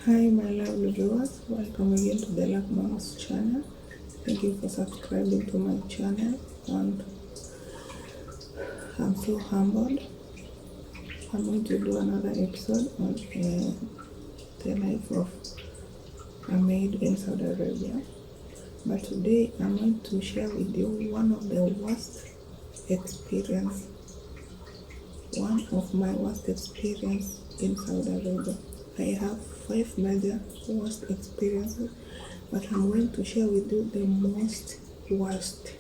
Hi my lovely viewers, welcome again to the Iraqmaids channel. Thank you for subscribing to my channel, and I'm so humbled. I'm going to do another episode on the life of a maid in Saudi Arabia. But today I'm going to share with you one of my worst experience in Saudi Arabia. I have 5 major worst experiences, but I'm going to share with you the most worst.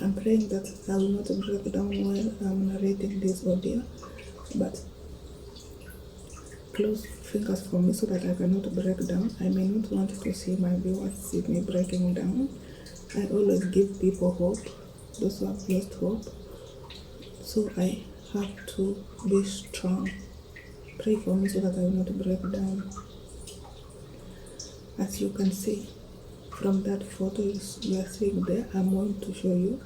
I'm praying that I will not break down while I'm narrating this audio, but close fingers for me so that I cannot break down. I may not want to see my viewers see me breaking down. I always give people hope, those who have lost hope, so I have to be strong. Pray for me so that I will not break down. As you can see from that photo you are seeing there, I'm going to show you.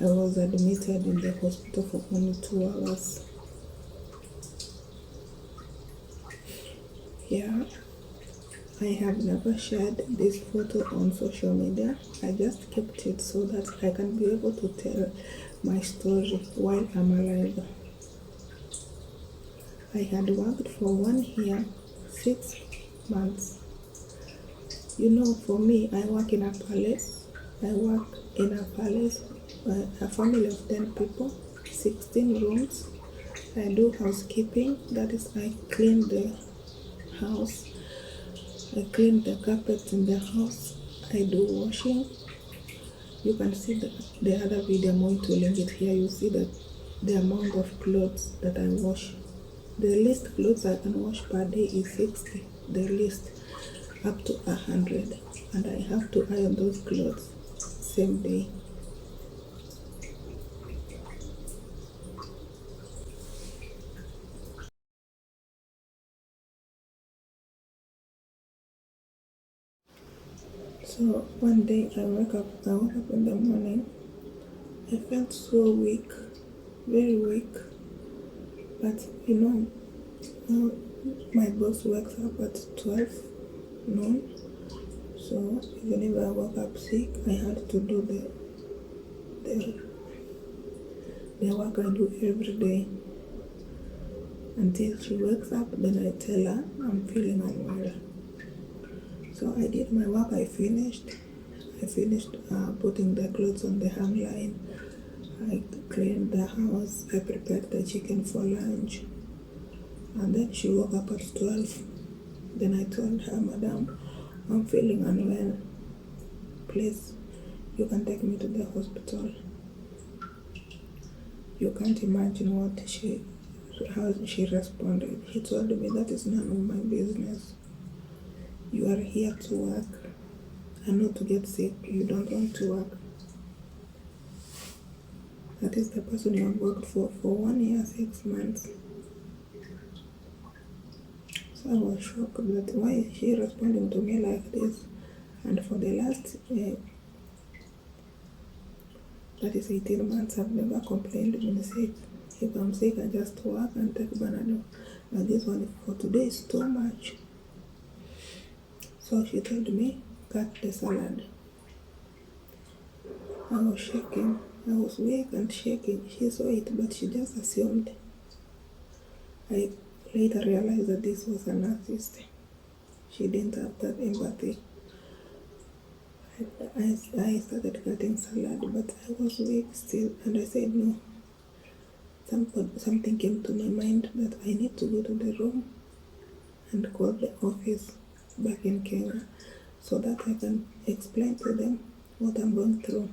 I was admitted in the hospital for only 2 hours. Yeah, I have never shared this photo on social media. I just kept it so that I can be able to tell my story while I'm alive. I had worked for 1 year, 6 months. You know, for me, I work in a palace. I work in a palace, a family of 10 people, 16 rooms. I do housekeeping, that is, I clean the house. I clean the carpets in the house. I do washing. You can see the other video, I'm going to link it here. You see that the amount of clothes that I wash. The least clothes I can wash per day is 60. The least up to 100, and I have to iron those clothes same day. So one day I woke up in the morning. I felt so weak, very weak. But you know, my boss wakes up at 12 noon. So even if I woke up sick, I had to do the work I do every day until she wakes up. Then I tell her I'm feeling unwell. So I did my work. I finished putting the clothes on the hang line. I cleaned the house. I prepared the chicken for lunch. And then she woke up at 12. Then I told her, Madam, I'm feeling unwell. Please, you can take me to the hospital. You can't imagine how she responded. She told me, that is none of my business. You are here to work and not to get sick. You don't want to work. That is the person you have worked for 1 year, 6 months. So I was shocked that why is she responding to me like this? And for the last, that is 18 months, I've never complained been sick. If I'm sick, I just work and take Panadol. But this one for today is too much. So she told me, cut the salad. I was shaking. I was weak and shaking. She saw it, but she just assumed. I later realized that this was a narcissist. She didn't have that empathy. I started cutting salad, but I was weak still, and I said no. Something came to my mind that I need to go to the room and call the office back in Kenya so that I can explain to them what I'm going through.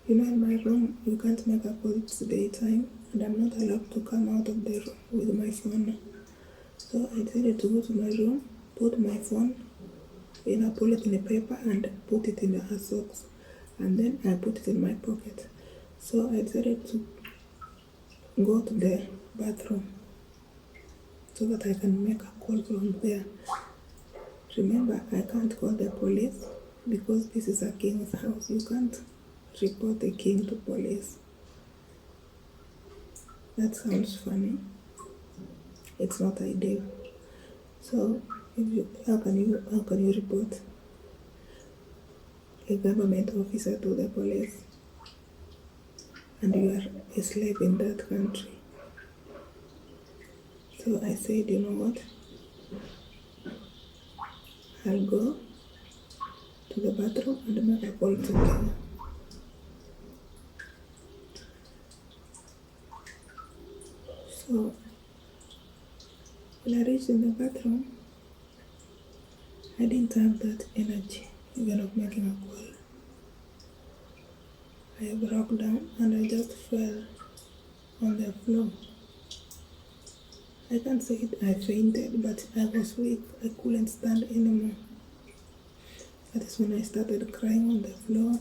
You know, in my room, you can't make a call, it's daytime, and I'm not allowed to come out of the room with my phone. So I decided to go to my room, put my phone in a polythene paper and put it in a socks, and then I put it in my pocket. So I decided to go to the bathroom so that I can make a call from there. Remember, I can't call the police because this is a king's house. You can't report the king to police. That sounds funny. it's not ideal. So how can you report a government officer to the police and you are a slave in that country? So I said, you know what, I'll go to the bathroom and make a call to Kenya. So when I reached in the bathroom, I didn't have that energy even of making a call. I broke down and I just fell on the floor. I can't say I fainted, but I was weak. I couldn't stand anymore. That is when I started crying on the floor.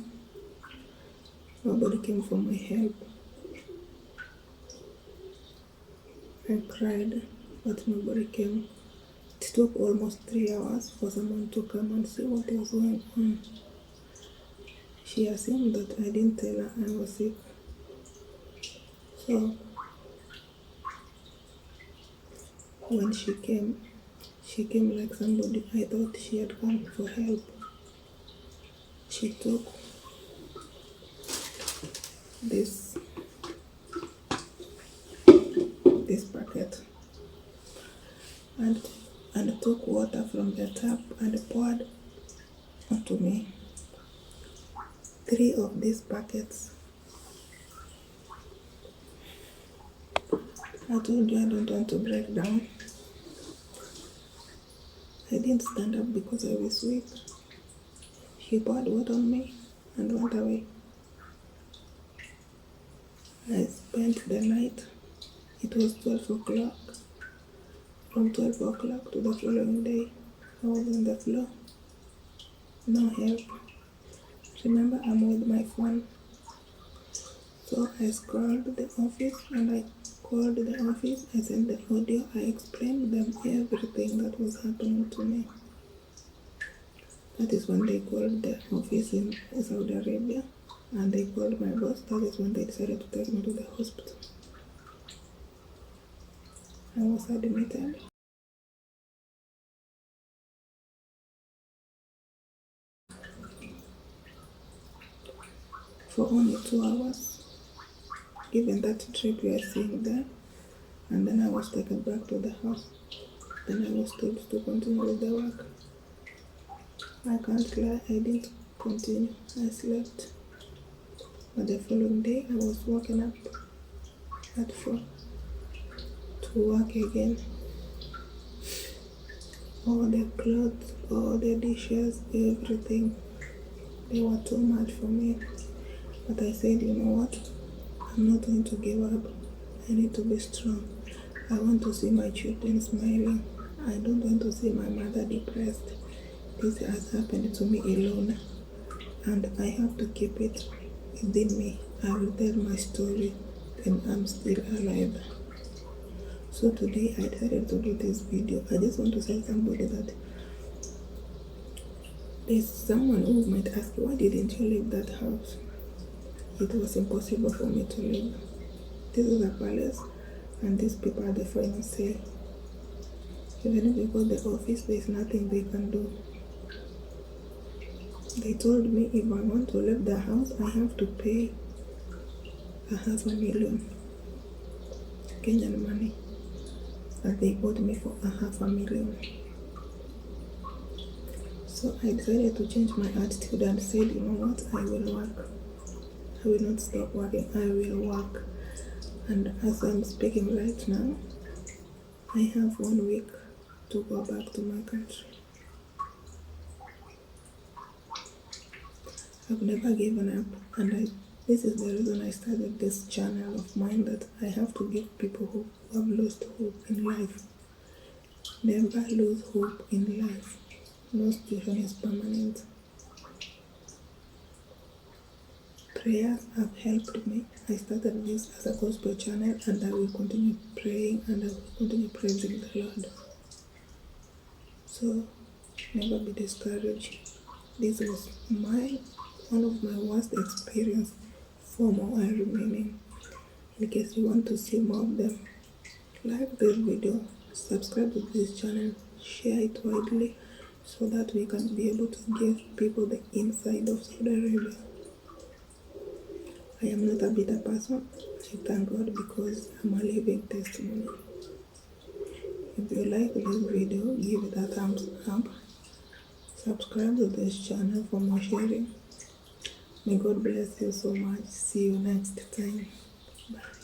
Nobody came for my help. I cried, but nobody came. It took almost 3 hours for someone to come and see what was going on. She assumed that I didn't tell her I was sick. So when she came like somebody I thought she had come for help. She took this bucket and took water from the tap and poured onto me. 3 of these buckets. I told you I don't want to break down. I didn't stand up because I was weak. She poured water on me and went away. I spent the night. It was 12 o'clock. From 12 o'clock to the following day, I was on the floor. No help. Remember, I'm with my phone. So I called the office and I called the office. I sent the audio. I explained them everything that was happening to me. That is when they called the office in Saudi Arabia and they called my boss. That is when they decided to take me to the hospital. I was admitted. For only 2 hours, given that trip we are seeing there, and then I was taken back to the house. Then I was told to continue with the work. I can't lie, I didn't continue. I slept. But the following day, I was waking up at 4 to work again. All the clothes, all the dishes, everything, they were too much for me. But I said, you know what? I'm not going to give up. I need to be strong. I want to see my children smiling. I don't want to see my mother depressed. This has happened to me alone, and I have to keep it within me. I will tell my story when I'm still alive. So today I decided to do this video. I just want to tell somebody that there's someone who might ask, why didn't you leave that house? It was impossible for me to leave. This is a palace, and these people are the final say. Even if you go to the office, there's nothing they can do. They told me if I want to leave the house, I have to pay 500,000 Kenyan money. And they bought me for 500,000. So I decided to change my attitude and said, you know what, I will work. I will not stop working, I will work. And as I'm speaking right now, I have 1 week to go back to my country. I've never given up, and this is the reason I started this channel of mine, that I have to give people who have lost hope in life. Never lose hope in life. No situation is permanent. Prayers have helped me. I started this as a gospel channel, and I will continue praying and I will continue praising the Lord. So never be discouraged. This was one of my worst experience. 4 more are remaining. In case you want to see more of them, like this video, subscribe to this channel, share it widely so that we can be able to give people the inside of Saudi Arabia. I am not a bitter person. I thank God because I'm a living testimony. If you like this video, give it a thumbs up. Subscribe to this channel for more sharing. May God bless you so much. See you next time. Bye.